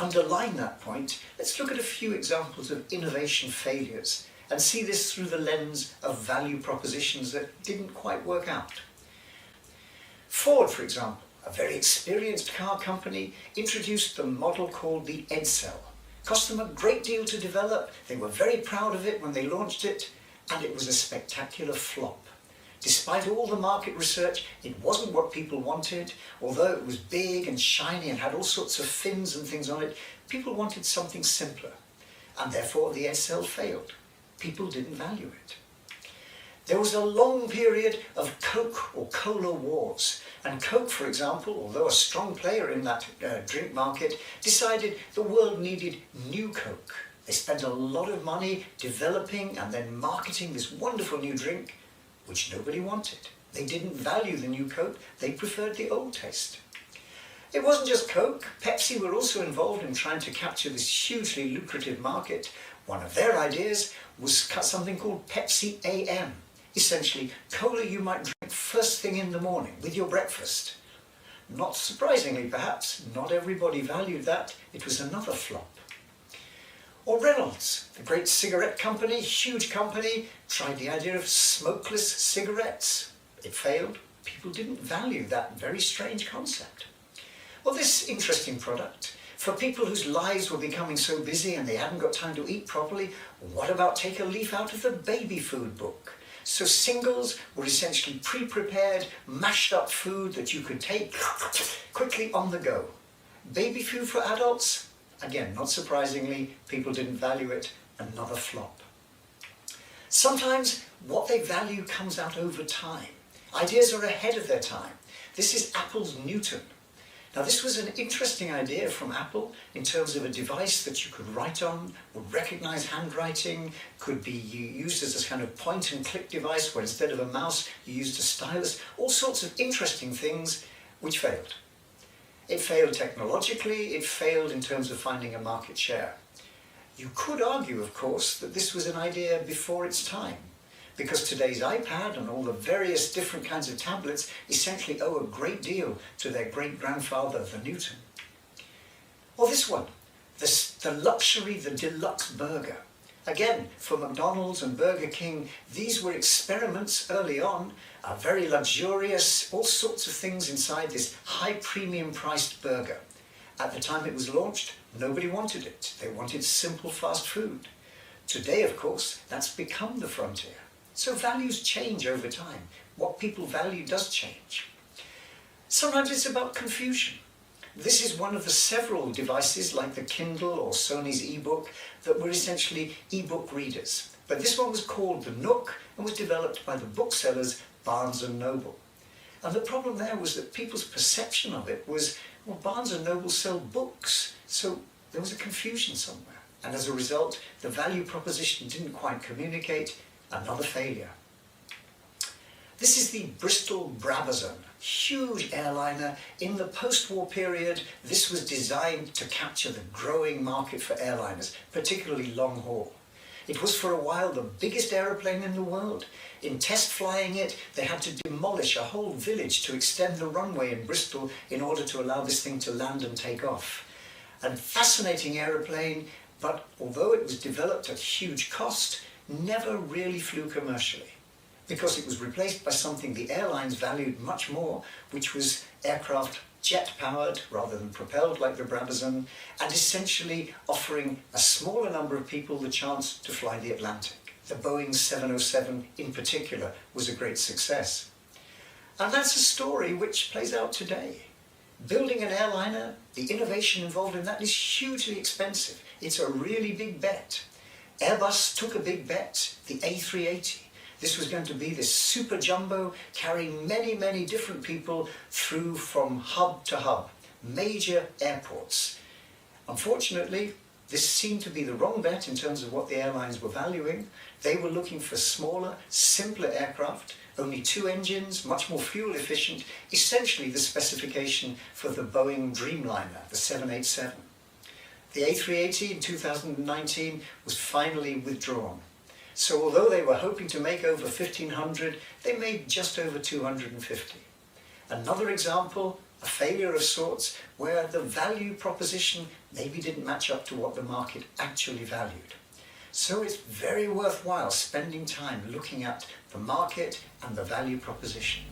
underline that point, let's look at a few examples of innovation failures and see this through the lens of value propositions that didn't quite work out. Ford, for example, a very experienced car company, introduced the model called the Edsel. Cost them a great deal to develop, they were very proud of it when they launched it, and it was a spectacular flop. Despite all the market research, it wasn't what people wanted. Although it was big and shiny and had all sorts of fins and things on it, people wanted something simpler. And therefore the Edsel failed. People didn't value it. There was a long period of Coke or cola wars. And Coke, for example, although a strong player in that drink market, decided the world needed new Coke. They spent a lot of money developing and then marketing this wonderful new drink, which nobody wanted. They didn't value the new Coke, they preferred the old taste. It wasn't just Coke, Pepsi were also involved in trying to capture this hugely lucrative market. One of their ideas was something called Pepsi AM, essentially cola you might drink first thing in the morning with your breakfast. Not surprisingly perhaps, not everybody valued that, it was another flop. Or Reynolds, the great cigarette company, huge company, tried the idea of smokeless cigarettes. It failed. People didn't value that very strange concept. Well, this interesting product, for people whose lives were becoming so busy and they hadn't got time to eat properly, what about take a leaf out of the baby food book? So singles were essentially pre-prepared, mashed up food that you could take quickly on the go. Baby food for adults? Again, not surprisingly, people didn't value it, another flop. Sometimes what they value comes out over time. Ideas are ahead of their time. This is Apple's Newton. Now this was an interesting idea from Apple in terms of a device that you could write on, would recognize handwriting, could be used as a kind of point and click device where instead of a mouse you used a stylus, all sorts of interesting things which failed. It failed technologically, it failed in terms of finding a market share. You could argue, of course, that this was an idea before its time, because today's iPad and all the various different kinds of tablets essentially owe a great deal to their great-grandfather, the Newton. Or this one, the luxury, the deluxe burger. Again, for McDonald's and Burger King, these were experiments early on, very luxurious, all sorts of things inside this high premium priced burger. At the time it was launched, nobody wanted it. They wanted simple fast food. Today, of course, that's become the frontier. So values change over time. What people value does change. Sometimes it's about confusion. This is one of the several devices like the Kindle or Sony's ebook that were essentially ebook readers. But this one was called the Nook and was developed by the booksellers Barnes & Noble. And the problem there was that people's perception of it was, well, Barnes & Noble sell books, so there was a confusion somewhere. And as a result, the value proposition didn't quite communicate, another failure. This is the Bristol Boeing, huge airliner. In the post-war period, this was designed to capture the growing market for airliners, particularly long haul. It was for a while the biggest aeroplane in the world. In test flying it, they had to demolish a whole village to extend the runway in Bristol in order to allow this thing to land and take off. A fascinating aeroplane, but although it was developed at huge cost, never really flew commercially, because it was replaced by something the airlines valued much more, which was aircraft jet-powered rather than propelled like the Brabazon, and essentially offering a smaller number of people the chance to fly the Atlantic. The Boeing 707 in particular was a great success. And that's a story which plays out today. Building an airliner, the innovation involved in that is hugely expensive. It's a really big bet. Airbus took a big bet, the A380. This was going to be this super jumbo carrying many, many different people through from hub to hub, major airports. Unfortunately, this seemed to be the wrong bet in terms of what the airlines were valuing. They were looking for smaller, simpler aircraft, only 2 engines, much more fuel efficient, essentially the specification for the Boeing Dreamliner, the 787. The A380 in 2019 was finally withdrawn. So although they were hoping to make over 1,500, they made just over 250. Another example, a failure of sorts where the value proposition maybe didn't match up to what the market actually valued. So it's very worthwhile spending time looking at the market and the value proposition.